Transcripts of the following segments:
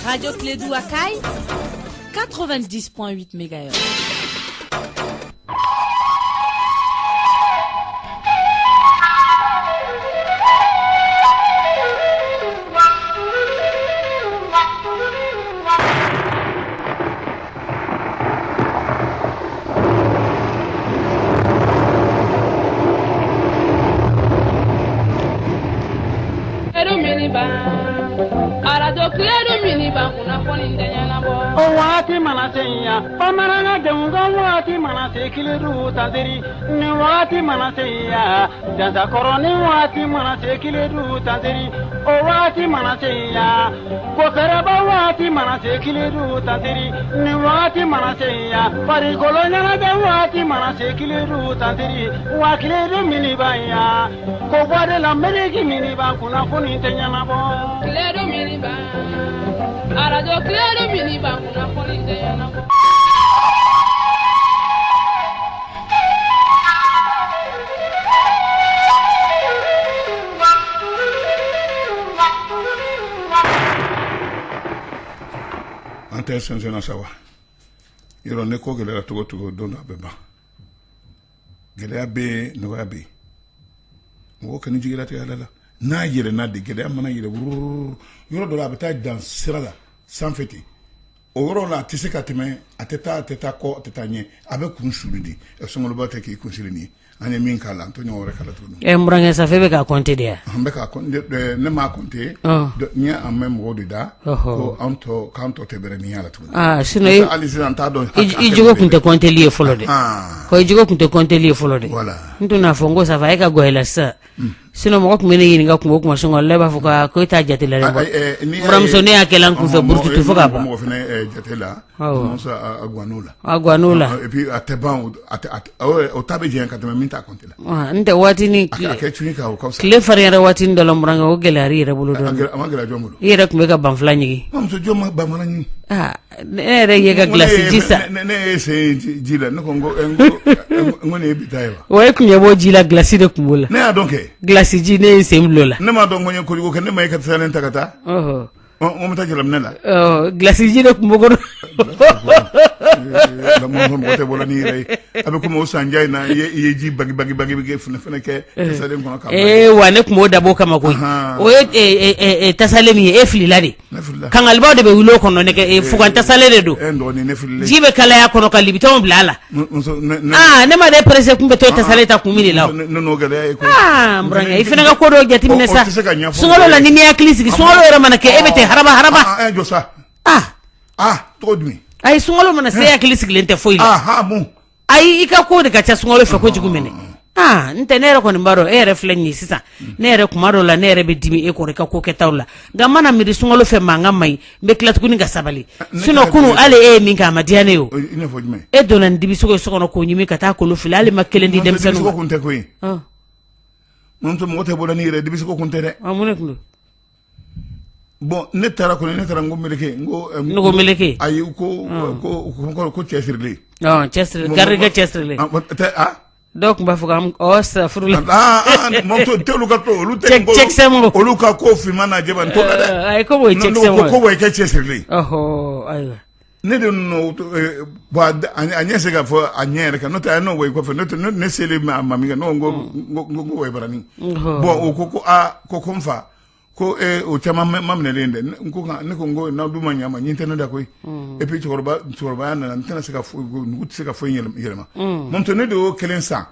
Radio Clédou Akaï, 90.8 MHz. Wati manasenya, pamaranga denga wati manase kileru tadiri, ni wati manasenya, jaza koroni wati manase kileru tadiri, o wati manasenya, kokaraba wati manase kileru tadiri, ni wati manasenya, parigolonya de wati manase kileru tadiri, wa kileru minibaya, ko wade la mereki miniba kuna kuni tenyana bo, kileru miniba. Radio Clédou miniba kuna polinde yana bo. Ante sensena sawa. Yoro neko gelera togo dona beba. Gelera be no be. Mo kan jigela te yalla. Na yere na de gelera mana yere yoro do la beta dans sirala sans fêter. Oro la tiseka teme ateta ko ateta nye abe kunshulidi. E songolo ba te ki kunshilini. Anya min kala Antonio ore kala tuno. E mbranga sa febe ka konte dia. Ambe ka konte ne ma konte. Nya amem rodida ko anto kanto tebere ni ala tuno. Ah sino alisi antado. Ijigo kunte konte liye folode. Ko ijigo kunte konte liye folode. Voilà. Ntuna fongo sa fa eka gohela sa. Sino mo ko mene yini ga ko kuma songo leba fuka ko ta jatela le ba. Muramso ne akela ku fe burtu tu fuka ba. Mo fene jatela. Mo sa agwanula. Agwanula. Et puis ateban o tabe jen katama minta kontela. Nte wati ni kle fariere wati ndolo muranga o gelari re bulu do. Amagela jomulo. Yere ku meka banfla nyigi. Mamso joma ba manani. Ne re yega glasi jisa. Ne se jila no kongo ngone bitaiwa. Wa ku nyebo jila glasi de kumbula. Ne adonke. Glasi ji ne semlola. Ne ma don ngonye ko ko ne mai ka tsalen takata. On m'a dit la glace ji de kumbogo. La mo te bolani ray. Abe ko mo sanjay na yeji bagi fene ke tasalen ko ka. Wane ko mo dabo kama ko. O tasale mi flilade. Kan alba de be wulo ko no ne ke fukan tasale de do. Jibe kala ya kono ka libito blala. Ne ma de presse kumbe to tasale ta kumini law. No gale ko. Mbranga ifena ga ko do jati minesa. Sungolo la nimi ya klisi sungolo era mana ke ebete haraba. Josa. Todmi. Ay sungolo mana se ya klisi glente foile. Bon. Ay ika ko de ka cha sungolo fe ko jigumene. Ntenere ko mbaro reflenyi sisa. Nere kumaro la nere be dimi e ko reka ko ketawla. Gamana mi sungolo fe manga mai be klat kuni ga sabali. Sino kunu ale minka madiane yo. Ine fojme. E donan dibi suko sokono ko nyimi kata ko lo filale makelendi dem sanu. Ko kunte ko yi. Monto mote bolani re dibi suko kunte de. Amune kulu. Bon, ne tara ngo meleke ngo meleke ayi ko chesirle. Chesirle garga chesirle. Donc ba fuka sa furula. Monto telu ka to lu check semo oluka ko fi mana jeban to da. Ay ko boy check semo. Ko boy ke chesirle. Aywa. Ne de no ba anyese ga fo anyere ka no ta no way ko fo no ne sele ma mamiga no ngo way barani. Bon ko komfa ko o chama mamne lende nko ne ko ngo na duma nyama nyinte no da koy et puis chorba na ntana sika fo nguti sika fo yelma mom to ne do kelensa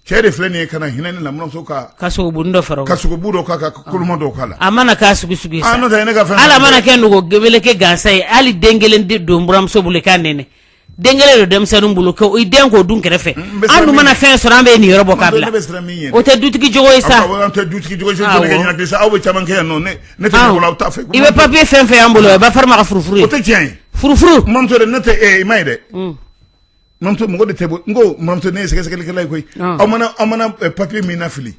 chere fleni kana hinani la mnom soka kaso bundo faro kaso budo ka kuluma do kala amana kasu sugi sa no da ne ga fa ala mana ken go gebele ke gansay ali dengelen do mburam so bule kanene dengele do dem senu bulu ko i dengo dun kerefe andu mana fen so rambe ni yorobo kabla o te dutiki jogo isa o te dutiki jogo isa ko ngena disa awu chaman ke no ne te ko la ta fe ibe papier fen fe ambulo ba farma ka furufuru o te tien furufuru mom to ne te maide mom to mo de te ngo mom to ne se ke lay koy amana papier mi na fili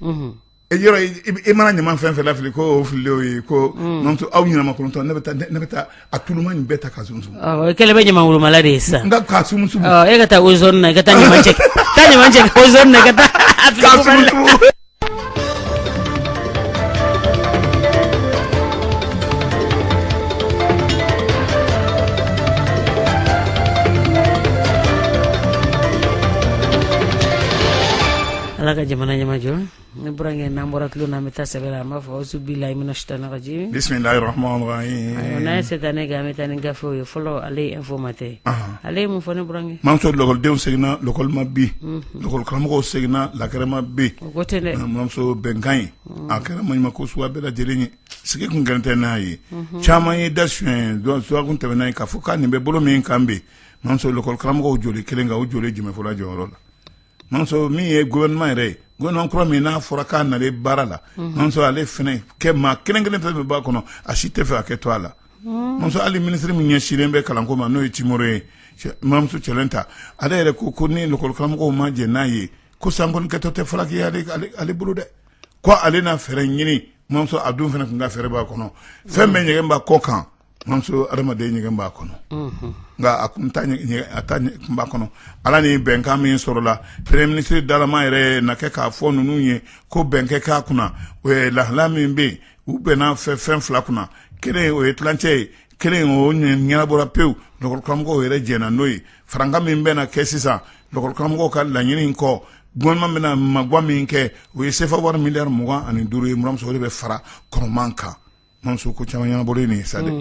yɔrɔ i mana ɲama fɛn fɛn lafili ko o fili o ye ko mamuso aw ɲinama kɔnɔntɔn ne bɛ taa a tuluma nin bɛɛ ta ka sumu i kɛlɛ bɛ ɲama wolomala de ye sisan nka k'a sumu e ka taa o zone na i ka taa ɲama cɛ o zone na i ka taa k'a sumu ala ka jamana ɲamajɔ ne bɔra ngeen n'an bɔra tulo n'an bɛ taa sɛbɛn an b'a fɔ auzu billahi mina shaitani rajim bismillahir rahmanir rahim n'a ye seetanɛ kɛ an bɛ taa ni gafew ye fɔlɔ ale ye informateur ale ye mun fɔ ne bɔra ngeen mamuso lɔkɔlidenw seginna lɔkɔli ma bi lɔkɔli karamɔgɔw seginna lakɛrɛ ma bi o ko tɛ dɛ mamuso bɛnkan ye a kɛra maɲumako suguya bɛɛ lajɛlen ye sigi kun gɛrɛn tɛ n'a ye caman ye da suɲɛ suguya kun tɛmɛna ye k'a fɔ k'a nin bɛ bolo min kan bi mamuso lɔkɔli karamɔgɔw joli kelen kan o joli jumɛn fɔra jɔyɔrɔ la mamuso min ye gouvernement yɛrɛ ye gouvernement kura min n'a fɔra k'a nalen baara la mamuso ale fɛnɛ kɛ maa kelen kelen fɛn fɛn b'a kɔnɔ a si tɛ fɛ a kɛ to a la mamuso hali ministre min ɲɛsinnen bɛ kalanko ma n'o ye Timoro ye mamuso Cɛlɛnta ale yɛrɛ ko ni lɔkɔli karamɔgɔw ma jɛ n'a ye ko sankɔni kɛtɔ tɛ falaki ye ale bolo dɛ ko ale n'a fɛɛrɛ ɲini mamuso a dun fɛnɛ kun ka fɛɛrɛ b'a kɔnɔ fɛn bɛɛ ɲɛgɛn b'a kɔ kan mamuso adamaden ɲɛgɛn b'a kɔnɔ nka a kun ta kun b'a kɔnɔ ala ni bɛnkan min sɔrɔla premier ministre dalama yɛrɛ na kɛ k'a fɔ ninnu ye ko bɛnkɛ k'a kunna o ye lahala min bɛ yen u bɛnna fɛn fila kunna kelen o ye tilancɛ ye kelen o ɲɛnabɔra pewu lɔkɔli karamɔgɔw yɛrɛ jɛna n'o ye farankan min bɛna kɛ sisan lɔkɔli karamɔgɔw ka laɲini kɔ gouvernement bɛna magwa min kɛ o ye sefa wari miliyari 25 ye muramuso o de bɛ fara kɔrɔman kan mamuso ko caman ɲɛnabɔlen nin sa dɛ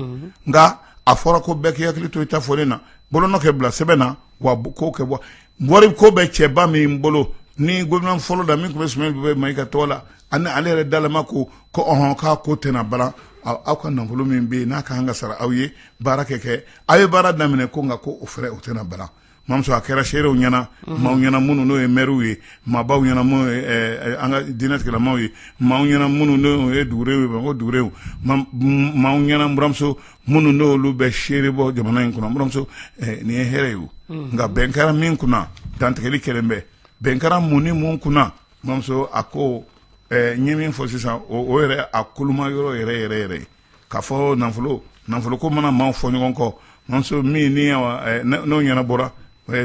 nka a fɔra ko bɛɛ k'i hakili to i ta fɔlen na bolonɔ kɛ bila sɛbɛn na wa ko kɛ bɔ wari ko bɛ cɛba min bolo ni gouvernement fɔlɔ la min tun bɛ Sumani Bɛbɛ Mayiga tɔgɔ la ani ale yɛrɛ dalama ko k'a ko tɛna balan aw ka nafolo min bɛ yen n'a ka kan ka sara aw ye baara kɛ aw ye baara daminɛ ko nka ko o fɛrɛ o tɛna balan mamuso a kɛra seerew ɲɛna maaw ɲɛna minnu n'o ye maires ye maabaw ɲɛna minnu an ka diinɛtigilamaw ye maaw ɲɛna minnu n'o ye dugurew ye ko dugurew maaw ɲɛna buramuso minnu n'olu bɛ seere bɔ jamana in kɔnɔ buramuso nin ye hɛrɛ ye o nka bɛn kɛra min kunna dantigɛli kɛlen bɛ bɛn kɛra mun ni mun kunna buramuso a ko n ye min fɔ sisan o yɛrɛ a koloma yɔrɔ yɛrɛ ye k'a fɔ nafolo ko mana maaw fɔ ɲɔgɔn kɔ buramuso min ni n'o ɲɛnabɔra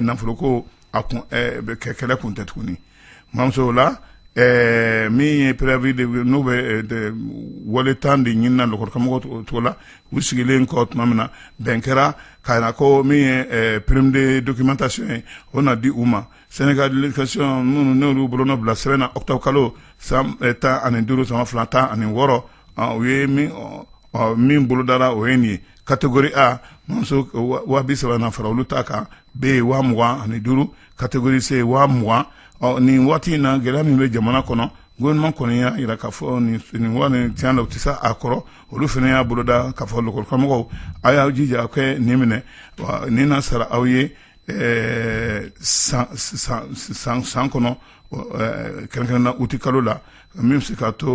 nafolo ko a kun kɛlɛ kun tɛ tuguni mamuso la min ye préavis de n'o bɛ wale tan de ɲinina lɔkɔli karamɔgɔ cogo la u sigilen kɔ tuma min na bɛn kɛra k'a na ko min ye prime de documentation ye o na di u ma Sénégal éducation minnu n'olu bolonɔ bila sɛbɛn na octobre kalo san 15 san 2016 u ye min bolodara o ye nin ye catégorie A mamuso 30 na fara olu ta kan B 25 catégorie C 20 nin waati in na gɛlɛya min bɛ jamana kɔnɔ gouvernement kɔni y'a jira k'a fɔ nin wari tiɲɛ la u tɛ se a kɔrɔ olu fana y'a boloda k'a fɔ lɔkɔli karamɔgɔw a y'aw jija aw kɛ nin minɛ nin na sara aw ye san kɔnɔ kɛrɛnkɛrɛnna uti kalo la min bɛ se k'a to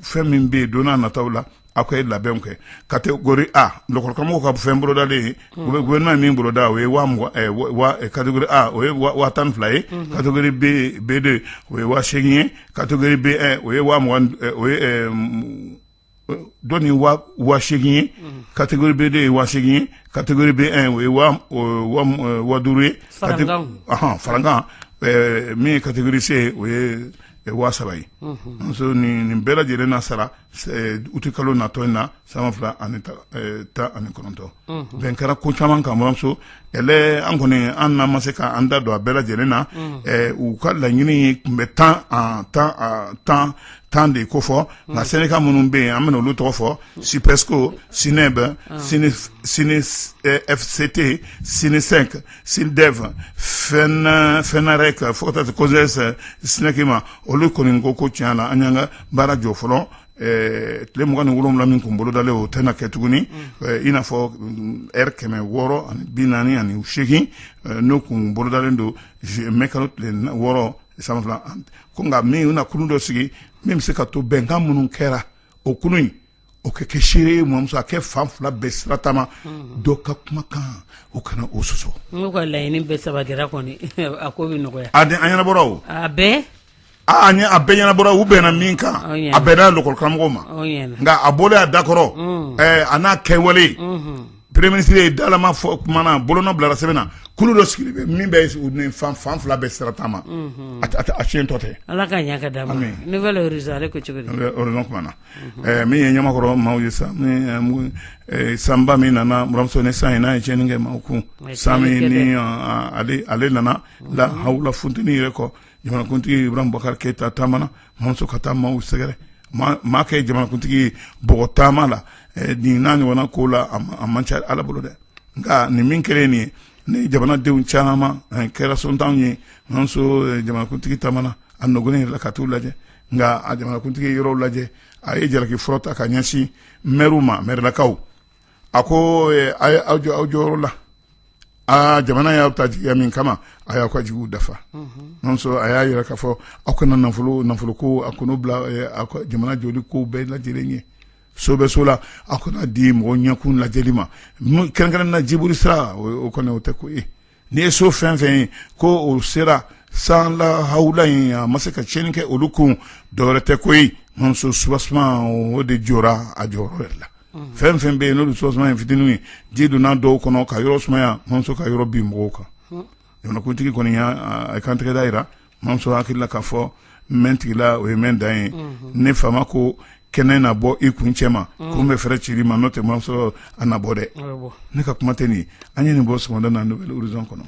fɛn min bɛ yen don n'a nataw la aw ka labɛnw kɛ catégorie A lɔkɔli karamɔgɔw ka fɛn bolodalen ye gouvernement min boloda o ye catégorie A o ye 12 ye catégorie B2 o ye 8 ye catégorie B1 o ye 20 o ye dɔnni 8 ye catégorie B2 ye 8 ye catégorie B1 o ye 5 ye farankan min ye catégorie C o ye 3 ye muso nin bɛɛ lajɛlen na sara uti kalo natɔ in na san 2019 bɛn kɛra ko caman kan buramuso an kɔni an n'an ma se k'an da don a bɛɛ lajɛlen na u ka laɲini tun bɛ tan de ko fɔ nka sɛnɛka minnu bɛ yen an bɛna olu tɔgɔ fɔ Sipesco Sineb FCT Sinisec Sindev Fenarec fo ka taa se COSES Sinekima olu kɔni ko tiɲɛ la an y'an ka baara jɔ fɔlɔ tile 27 min kun bolodalen o tɛna kɛ tuguni i n'a fɔ heure 648 n'o kun bolodalen don mai kalo tile 6 sanfila ko nka min na kulu dɔ sigi min bɛ se ka to bɛnkan minnu kɛra o kulu in o kɛ kɛ seere ye mɔmuso a kɛ fan fila bɛɛ siratama dɔ ka kumakan o kana o sɔsɔ n'u ka laɲini bɛɛ sabatira kɔni a ko bɛ nɔgɔya an ɲɛnabɔra o a bɛɛ a ɲɛ a bɛɛ ɲɛnabɔra u bɛnna min kan a bɛnna lokɔli karamɔgɔ ma nka a bɔlen a da kɔrɔ a n'a kɛwale premier ministre ye dalama fɔ kumana bolonɔ bilara sɛbɛn na kulu dɔ sigili bɛ min bɛ fan fila bɛɛ sira ta ma a tiɲɛ tɔ tɛ ala ka ɲa ka d'a ma nouvelle horizon ale ko cogo di horizon kumana min ye ɲamakɔrɔ maaw ye sa sanba min nana buramuso ni san ye n'a ye tiɲɛni kɛ maaw kun san min ni ale nana la hawula funteni yɛrɛ kɔ jamanakuntigi Ibrahim Boubacar Keita taamana maamuso ka taa maaw sɛgɛrɛ maa kɛ jamanakuntigi bɔgɔ taama la nin n'a ɲɔgɔnna ko la a man ca ala bolo dɛ nka nin min kɛlen nin ye ni jamanadenw caman kɛra sontanw ye maamuso jamanakuntigi taamana a nɔgɔlen yɛrɛ la ka t'u lajɛ nka a jamanakuntigi yɔrɔw lajɛ a ye jalaki fɔlɔ ta ka ɲɛsin mɛriw ma mɛrilakaw a ko a ye aw jɔyɔrɔ la jamana y'aw ta jigiya min kama a y'aw ka jigiw dafa maamuso a y'a yɛrɛ k'a fɔ aw kana nafolo ko a kɔnɔ bila aw ka jamana jɔli ko bɛɛ lajɛlen ye so bɛ so la a kana di mɔgɔ ɲɛkun lajɛli ma kɛrɛnkɛrɛn na jiburi sira o kɔni o tɛ ko ye n'i ye so fɛn fɛn ye ko o sera san la hawula in a ma se ka tiɲɛni kɛ olu kun dɔwɛrɛ tɛ ko ye maamuso subasuma o de jɔra a jɔyɔrɔ yɛrɛ la fɛn fɛn bɛ yen n'olu subasuma in fitinin ye ji donna dɔw kɔnɔ ka yɔrɔ sumaya maamuso ka yɔrɔ bin mɔgɔw kan jamanakuntigi kɔni y'a kantigɛ da yira maamuso hakili la k'a fɔ mɛn tigila o ye mɛn dan ye ne faama ko kɛnɛ na bɔ i kun cɛ ma ko n bɛ fɛrɛ cili ma n'o tɛ maamuso a na bɔ dɛ ne ka kuma tɛ nin ye an ye nin bɔ sɔgɔmada na nouvelle horizon kɔnɔ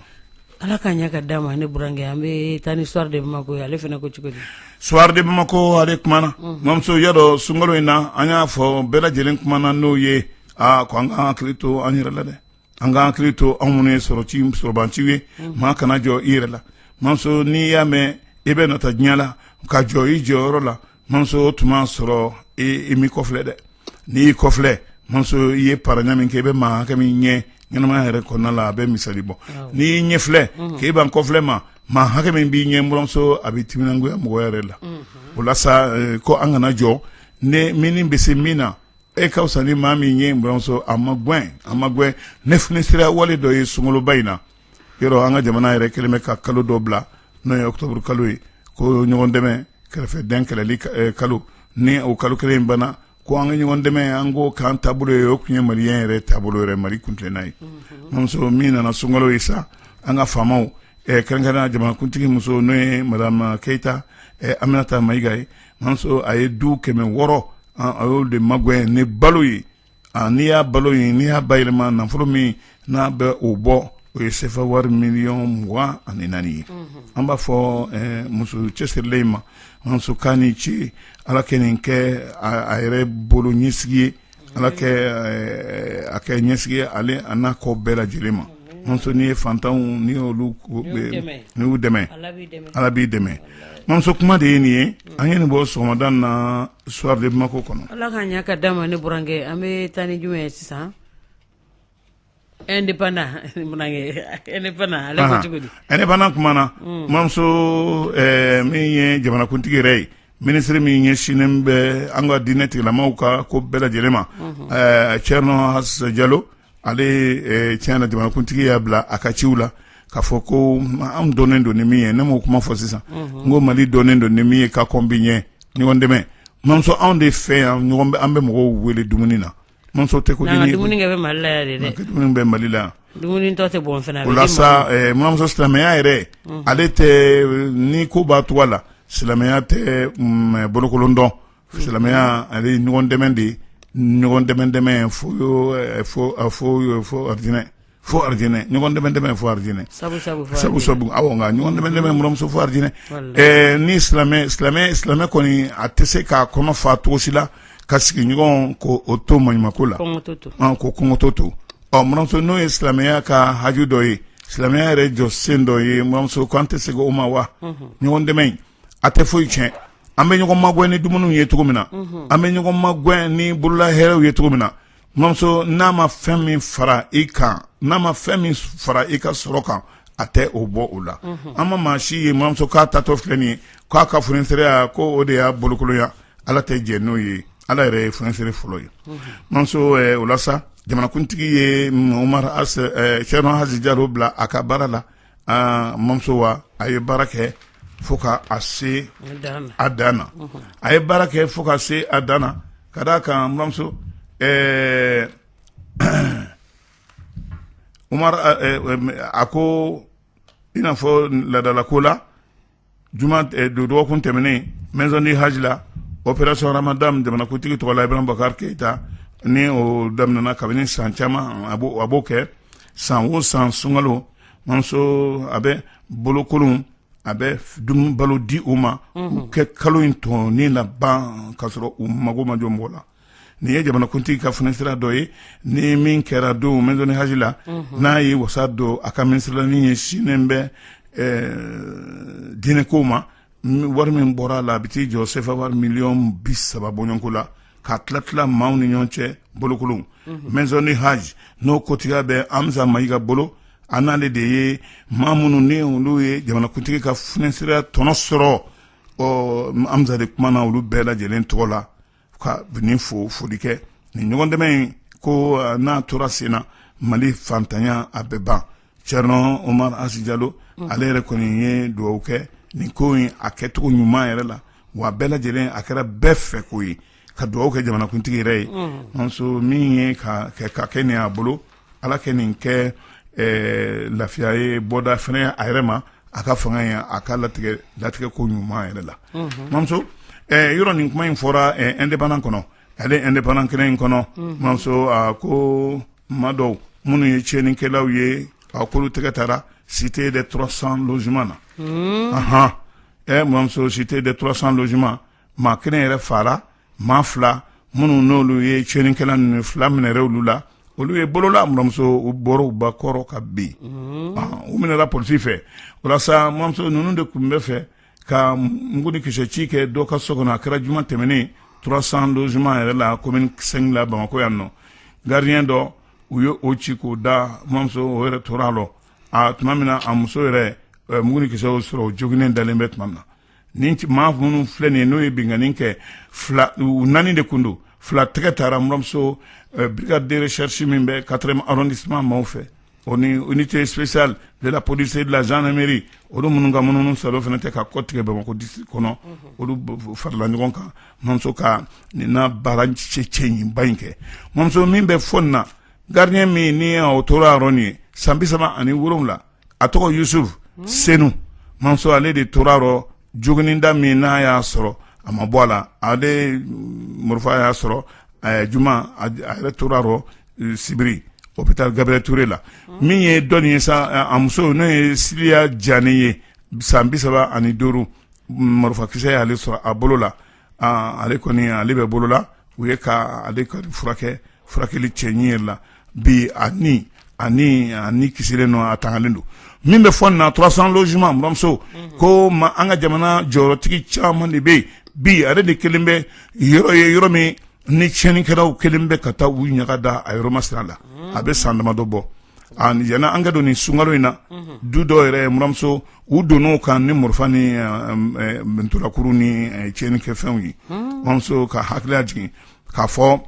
ala ka ɲa ka d'a ma ne burankɛ an bɛ taa ni soir de Bamako ye ale fana ko cogo di soir de Bamako ale kumana maamuso yadɔ sunkalo in na an y'a fɔ bɛɛ lajɛlen kumana n'o ye ko an ka hakili to an yɛrɛ la dɛ an ka hakili to anw minnu ye sɔrɔbanciw ye maa kana jɔ i yɛrɛ la maamuso n'i y'a mɛn i bɛ nata diɲɛ la ka jɔ i jɔyɔrɔ la maamuso tuma sɔrɔ i m'i kɔfilɛ dɛ n'i y'i kɔfilɛ maamuso i ye paraɲa min kɛ i bɛ maa hakɛ min ɲɛ ɲɛnamaya yɛrɛ kɔnɔna la a bɛ misali bɔ n'i y'i ɲɛ filɛ k'e ban kɔfilɛ ma maa hakɛ min b'i ɲɛ buramuso a bɛ timinangoya mɔgɔ yɛrɛ la o la sa ko an kana jɔ min bɛ se min na e ka fisa ni maa min ɲɛ buramuso a ma gwɛn ne fini sera wale dɔ ye sunkaloba in na yɔrɔ an ka jamana yɛrɛ kɛlen bɛ ka kalo dɔ bila n'o ye octobre kalo ye ko ɲɔgɔn dɛmɛ kɛrɛfɛdɛn kɛlɛli kalo ni o kalo kelen banna ko an ka ɲɔgɔn dɛmɛ an ko k'an taabolo ye o tun ye maliyɛn yɛrɛ taabolo yɛrɛ mali kuntilenna ye maamuso min nana sunkalo ye sa an ka faamaw kɛrɛnkɛrɛnnenya jamanakuntigi muso n'o ye madame Keita Aminata Mayiga ye maamuso a ye du 600 a y'o de magwɛn ni balo ye n'i y'a balo ye n'i y'a bayɛlɛma nafolo min n'a bɛ o bɔ o ye sefa wari 24,000 ye an b'a fɔ muso cɛsirilen ma maamuso k'a ni ce ala kɛ nin kɛ a yɛrɛ bolo ɲɛsigi ye ala kɛ a kɛ ɲɛsigi ye ale a n'a kɔ bɛɛ lajɛlen ma maamuso n'i ye fantanw n'i y'olu n'u dɛmɛ ala b'i dɛmɛ maamuso kuma de ye nin ye an ye nin bɔ sɔgɔmada na soir de Bamako kɔnɔ ala ka ɲa ka d'a ma ne burankɛ an bɛ taa ni jumɛn ye sisan indépendant ale ko cogo di indépendant kumana maamuso min ye jamanakuntigi yɛrɛ ye ministre min ɲɛsinnen bɛ an ka diinɛ tigilamaw ka ko bɛɛ lajɛlen ma Thierno Hasse Diallo ale tiɲɛ na jamanakuntigi y'a bila a ka ciw la k'a fɔ ko an dɔnnen don ni min ye ne m'o kuma fɔ sisan n ko Mali dɔnnen don ni min ye ka kɔn bi ɲɛ ɲɔgɔn dɛmɛ maamuso anw de fɛ yan an bɛ mɔgɔw wele dumuni na maamuso tɛ ko ni dumuni kɛ bɛ Mali la yan de dɛ dumuni bɛ Mali la yan dumuni tɔ tɛ bɔn fana o la sa maamuso silamɛya yɛrɛ ale tɛ ni ko b'a togo la silamɛya tɛ bolokolon dɔn silamɛya ale ye ɲɔgɔn dɛmɛ de ye ɲɔgɔn dɛmɛ fo arijinɛ ɲɔgɔn dɛmɛ fo arijinɛ sabu awɔ nka ɲɔgɔn dɛmɛ buramuso fo arijinɛ ni silamɛ kɔni a tɛ se k'a kɔnɔ fa cogo si la ka sigi ɲɔgɔn ko o to maɲumako la ko kɔngɔtɔ to buramuso n'o ye silamɛya ka haju dɔ ye silamɛya yɛrɛ jɔ sen dɔ ye buramuso ko an tɛ segin o ma wa ɲɔgɔn dɛmɛ in a tɛ foyi tiɲɛ an bɛ ɲɔgɔn magwɛn ni dumuniw ye cogo min na an bɛ ɲɔgɔn magwɛn ni bolola hɛrɛw ye cogo min na buramuso n'a ma fɛn min fara i kan n'a ma fɛn min fara i ka sɔrɔ kan a tɛ o bɔ o la an ma maa si ye buramuso k'a tatɔ filɛ nin ye k'a ka funisɛrɛya ko o de y'a bolokoloya ala tɛ jɛ n'o ye ala yɛrɛ ye funisɛrɛ fɔlɔ ye buramuso o la sa jamanakuntigi ye Thierno Hasse Diallo bila a ka baara la buramuso wa a ye baara kɛ fo ka a se a dan na a ye baara kɛ fo ka se a dan na ka d'a kan n buramuso Umar a ko i n'a fɔ laadalako la juma dɔgɔkun tɛmɛnen maison du hajj la opération ramadan jamanakuntigi tɔgɔ la Ibrahim Bakar Keita ni o daminɛna kabini san caman a b'o kɛ san o san sunkalo mamuso a bɛ bolokolon a bɛ dumuni balo di u ma u kɛ kalo in tɔ ni na ban k'a sɔrɔ u mago ma jɔ mɔgɔ la nin ye jamanakuntigi ka funɛsira dɔ ye ni min kɛra don maison du hajj la n'a ye wasa don a ka minisirilanin ye sinnen bɛ diinɛkow ma wari min bɔra a la a bɛ t'i jɔ sefa wari miliyɔn 30 bɔɲɔnko la ka tila maaw ni ɲɔgɔn cɛ bolokolon maison du hajj n'o kotiga bɛ Amza Mayiga bolo a n'ale de ye maa minnu ni olu ye jamanakuntigi ka funɛsira tɔnɔ sɔrɔ Amza de kumana olu bɛɛ lajɛlen tɔgɔ la ka nin foli kɛ nin ɲɔgɔn dɛmɛ in ko n'a tora sen na Mali fantanya a bɛ ban Thierno Omar Asi Diallo ale yɛrɛ kɔni ye dugawu kɛ nin ko in a kɛcogo ɲuman yɛrɛ la wa bɛɛ lajɛlen a kɛra bɛɛ fɛ ko ye ka dugawu kɛ jamanakuntigi yɛrɛ ye nso min ye ka kɛ nin a bolo ala kɛ nin kɛ lafiya ye bɔda fɛnɛ a yɛrɛ ma a ka fanga ye a ka latigɛ ko ɲuman yɛrɛ la mamuso yɔrɔ nin kuma in fɔra indépendant kɔnɔ ale indépendant kɛnɛ in kɔnɔ mamuso ko maa dɔw minnu ye tiɲɛnikɛlaw ye a k'olu tɛgɛ taara cité des 300 logements na mamuso cité des 300 logements maa kelen yɛrɛ fara maa fila minnu n'olu ye tiɲɛnikɛla ninnu fila minɛrɛ olu la olu ye bolola muramuso u bɔra u ba kɔrɔ ka bin u minɛra polisi fɛ walasa muramuso ninnu de tun bɛ fɛ ka mugudi kisɛ ci kɛ dɔ ka so kɔnɔ a kɛra juma tɛmɛnen 300 logements yɛrɛ la commune 5 la Bamako yan nɔ gardien dɔ u ye o ci k'o da muramuso o yɛrɛ tora lɔ tuma min na a muso yɛrɛ mugudi kisɛ o sɔrɔ o joginnen dalen bɛ tuma min na nin maa minnu filɛ nin ye n'o ye binkanni kɛ fila u 4 de kun don fila tɛgɛ taara muramuso brigade de recherche min bɛ 4e arrondissement maaw fɛ o ni unité spéciale de la police et de la gendarmerie olu minnu ka mununu salo fana tɛ ka kɔtigɛ Bamako district kɔnɔ olu farala ɲɔgɔn kan muramuso ka nin na baara cɛɲiba in kɛ muramuso min bɛ fɔ nin na gardien min ni o tora yɔrɔ nin ye san 37 a tɔgɔ Yusuf Senu muramuso ale de tora yɔrɔ jogininda min n'a y'a sɔrɔ a ma bɔ a la ale morifa y'a sɔrɔ juma a yɛrɛ tora yɔrɔ sibiri hôpital Gabriel Touré la min ye dɔnni ye sa a muso n'o ye Siliya Jani ye san 35 marifa kisɛ y'ale sɔrɔ a bolo la ale kɔni ale bɛ bolo la u ye ka ale kɔni furakɛli cɛɲi yɛrɛ la bi ani kisilen nɔ a tangalen don min bɛ fɔ nin na 300 logements muramuso ko an ka jamana jɔyɔrɔtigi caman de bɛ yen bi ale de kelen bɛ yɔrɔ min ni tiɲɛnikɛlaw kelen bɛ ka taa u ɲaga da a yɔrɔ masira la a bɛ san damadɔ bɔ yana an ka don nin sunkalo in na du dɔw yɛrɛ muramuso u donn'o kan ni morifa ni ntolakuru ni tiɲɛnikɛfɛnw ye muramuso ka hakiliya jigin k'a fɔ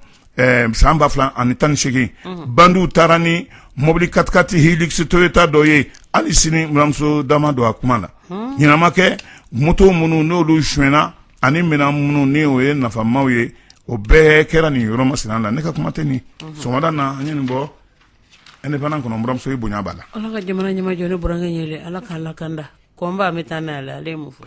san 2018 bandiw taara ni mobili 4x4 Hilux Toyota dɔ ye hali sini muramuso dama don a kuma la ɲinama kɛ moto minnu n'olu suɲɛna ani minɛn minnu ni o ye nafamaw ye o bɛɛ kɛra nin yɔrɔ masina la ne ka kuma tɛ nin sɔgɔmada na an ye nin bɔ indépendant kɔnɔ muramuso ye bonya b'a la ala ka jamana ɲɛmajɔ ne burankɛ ɲɛlɛ ala k'a lakanda kɔnba an bɛ taa n'a ale ye mun fɔ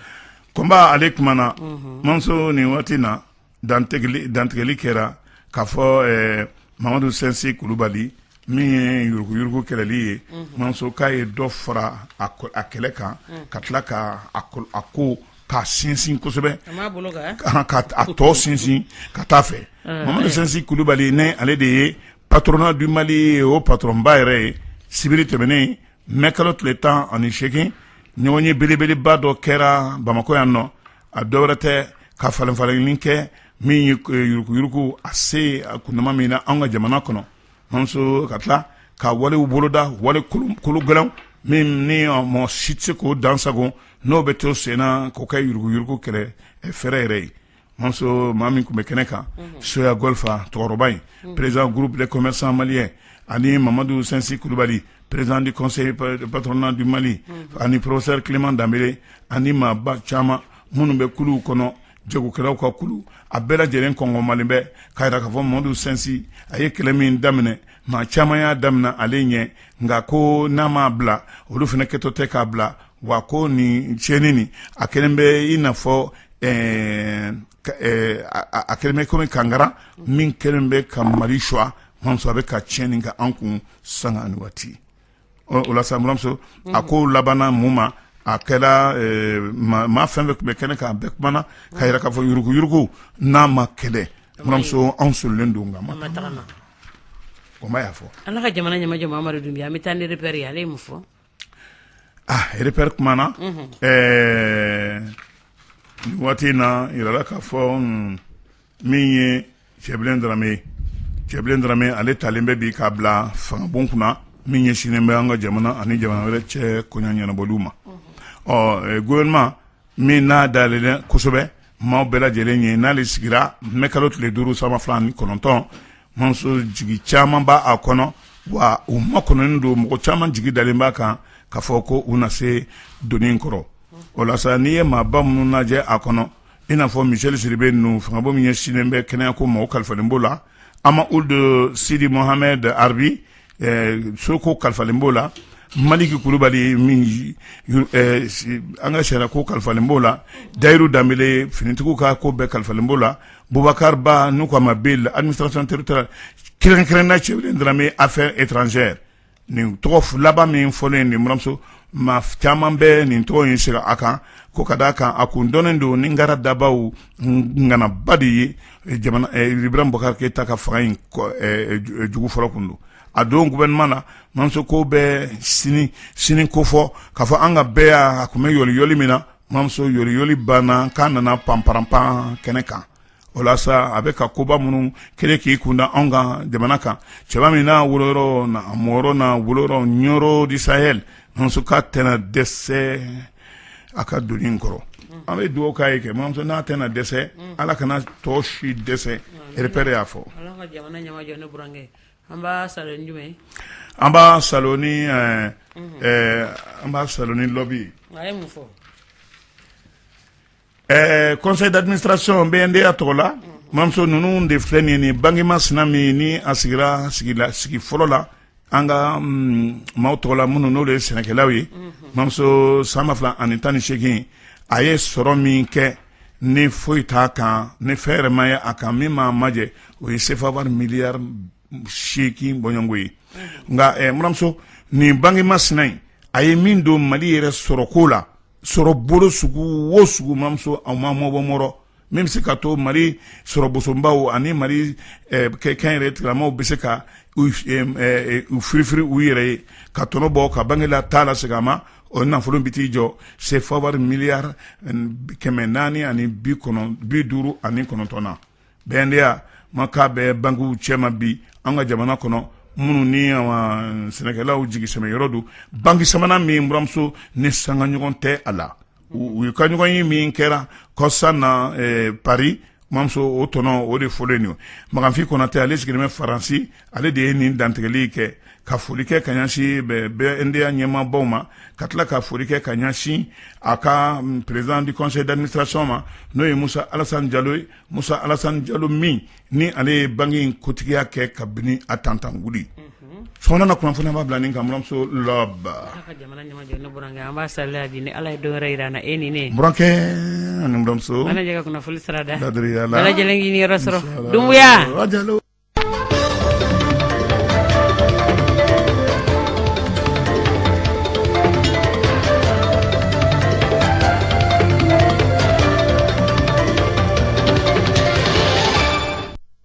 kɔnba ale kumana muramuso nin waati na dantigɛli kɛra k'a fɔ Mamadu Sensi Kulubali min ye yuruguyurugu kɛlɛli ye muramuso k'a ye dɔ fara a kɛlɛ kan ka tila ka a ko k'a sinsin kosɛbɛ a tɔ sinsin ka taa fɛ Mamadu Sensi Kulubali ne ale de ye patronat du Mali o patron ba yɛrɛ ye sibiri tɛmɛnen mai kalo tile 18 ɲɔgɔn ye belebeleba dɔ kɛra Bamako yan nɔ a dɔ wɛrɛ tɛ ka falenfalenni kɛ min ye yuruguyurugu a se a kundama min na an ka jamana kɔnɔ muramuso ka tila ka walew boloda wale kolo gɛlɛnw min ni mɔgɔ si tɛ se k'o dansago n'o bɛ to sen na k'o kɛ yuruguyurugu kɛlɛ fɛrɛ yɛrɛ ye muramuso maa min tun bɛ kɛnɛ kan Soya Golfa tɔgɔrɔba in président groupe des commerçants maliens ani Mamadu Sensi Kulubali président du conseil patronat du Mali ani professeur Clément Dambélé ani maaba caman minnu bɛ kuluw kɔnɔ jagokɛlaw ka kulu a bɛɛ lajɛlen kɔngɔmalen bɛ k'a yira k'a fɔ Mamadu Sensi a ye kɛlɛ min daminɛ maa caman y'a daminɛ ale ɲɛ nka ko n'a m'a bila olu fana kɛtɔ tɛ k'a bila wa ko nin tiɲɛni nin a kɛlen bɛ i n'a fɔ a kɛlen bɛ komi kankara min kɛlen bɛ ka Mali suwa Mamadu a bɛ ka tiɲɛni kɛ an kun sanga ani waati o la sa Mamadu a ko labanna mun ma a kɛra maa fɛn fɛn tun bɛ kɛnɛ kan a bɛɛ kumana k'a yira k'a fɔ yurugu n'a ma kɛlɛ Mamadu anw sɔrɔlen don nka ma o ma y'a fɔ ala ka jamana ɲɛmajɔ Mamadu Dunbiya an bɛ taa ni repère ye ale ye mun fɔ repère kumana nin waati in na yirala k'a fɔ min ye Cɛbilen Darame ale talen bɛ bi k'a bila fangabon kunna min ɲɛsinnen bɛ an ka jamana ani jamana wɛrɛ cɛ koɲa ɲɛnabɔliw ma gouvernement min n'a dayɛlɛlen kosɛbɛ maaw bɛɛ lajɛlen ye n'ale sigira mɛkalo tile 5 sama 29 Mamadu jigi caman b'a a kɔnɔ wa u makɔnɔnen don mɔgɔ caman jigi dalen b'a kan k'a fɔ ko u na se doni kɔrɔ o la sa n'i ye maaba minnu lajɛ a kɔnɔ i n'a fɔ Michel Siribe ninnu fangabɔ min ɲɛsinnen bɛ kɛnɛya ko mɔgɔ kalifalen b'o la Ama Ould Sidi Mohamed Arbi Soko kalifalen b'o la Maliki Kulubali min an ka sariya ko kalifalen b'o la Dayiru Dambele finitigiw ka ko bɛɛ kalifalen b'o la Boubacar Ba n'u ko a ma Bel administration territoriale kɛrɛnkɛrɛnna Cɛbilen Darame affaires étrangères nin tɔgɔ laban min fɔlen nin Mamadu ma caman bɛ nin tɔgɔ in sira a kan ko ka d'a kan a kun dɔnnen don ni ngara dabaw nganaba de ye jamana Ibrahim Boubacar Keita ka fanga in jugu fɔlɔ kun don a don gouvernement na Mamadu ko bɛ sini ko fɔ k'a fɔ an ka bɛɛ a kun bɛ yɔliyɔli min na Mamadu yɔliyɔli banna k'a nana panparanpan kɛnɛ kan o la sa a bɛ ka koba minnu kelen k'i kunda anw ka jamana kan cɛba min n'a woloyɔrɔ n'a mɔyɔrɔ n'a woloyɔrɔ Nioro du Sahel Mamadu k'a tɛna dɛsɛ a ka doni in kɔrɔ an bɛ dugawu k'a ye kɛ Mamadu n'a tɛna dɛsɛ ala kana tɔ si dɛsɛ repère y'a fɔ ala ka jamana ɲɛmajɔ ne burankɛ an b'a salon ni jumɛn an b'a salon ni lobby a ye mun fɔ conseil d'administration BND a tɔgɔ la Mamadu ninnu de filɛ nin ye bange masina min ni a sigi fɔlɔ la an ka maaw tɔgɔ la minnu n'o de ye sɛnɛkɛlaw ye Mamadu san 2018 a ye sɔrɔ min kɛ ni foyi t'a kan ni fɛn yɛrɛ ma ye a kan min m'a majɛ o ye CFA miliyari 8 bɔɲɔngo ye nka Mamadu nin bange masina in a ye min don Mali yɛrɛ sɔrɔko la sɔrɔ bolo sugu o sugu Mamadu a ma mɔbɔ min bɛ se ka to Mali sɔrɔ bosonbaw ani Mali kɛn yɛrɛ tigilamaw bɛ se ka u firifiri u yɛrɛ ye ka tɔnɔ bɔ ka bangela taa la segin a ma o nafolo bi t'i jɔ CFA miliyari 459 na BNDA ma k'a bɛ bankiw cɛma bi an ka jamana kɔnɔ minnu ni sɛnɛkɛlaw jigi sɛmɛ yɔrɔ don banki sabanan min Mamadu ni sanga ɲɔgɔn tɛ a la u ka ɲɔgɔn ye min kɛra kɔsan na Paris Mamadu o tɔnɔ o de fɔlen nin Maganfi Konate ale sigilen bɛ Faransi ale de ye nin dantigɛli kɛ ka foli kɛ ka ɲɛsin BNDA ɲɛmaabaw ma ka tila ka foli kɛ ka ɲɛsin a ka président du conseil d'administration ma n'o ye Musa Alassane Diallo ye Musa Alassane Diallo min ni ale ye banki in kotigiya kɛ kabini a tantan wuli sɔgɔna na kunnafoni b'a bila nin kan Mamadu Lɔb ala ka jamana ɲɛmajɔ ne burankɛ an b'a saliya di ni ala ye don wɛrɛ yira an na e ni ne burankɛ ani Mamadu mana jɛ ka kunnafoni sira da ladiri yala bɛɛ lajɛlen k'i niyɔrɔ sɔrɔ Dunbuya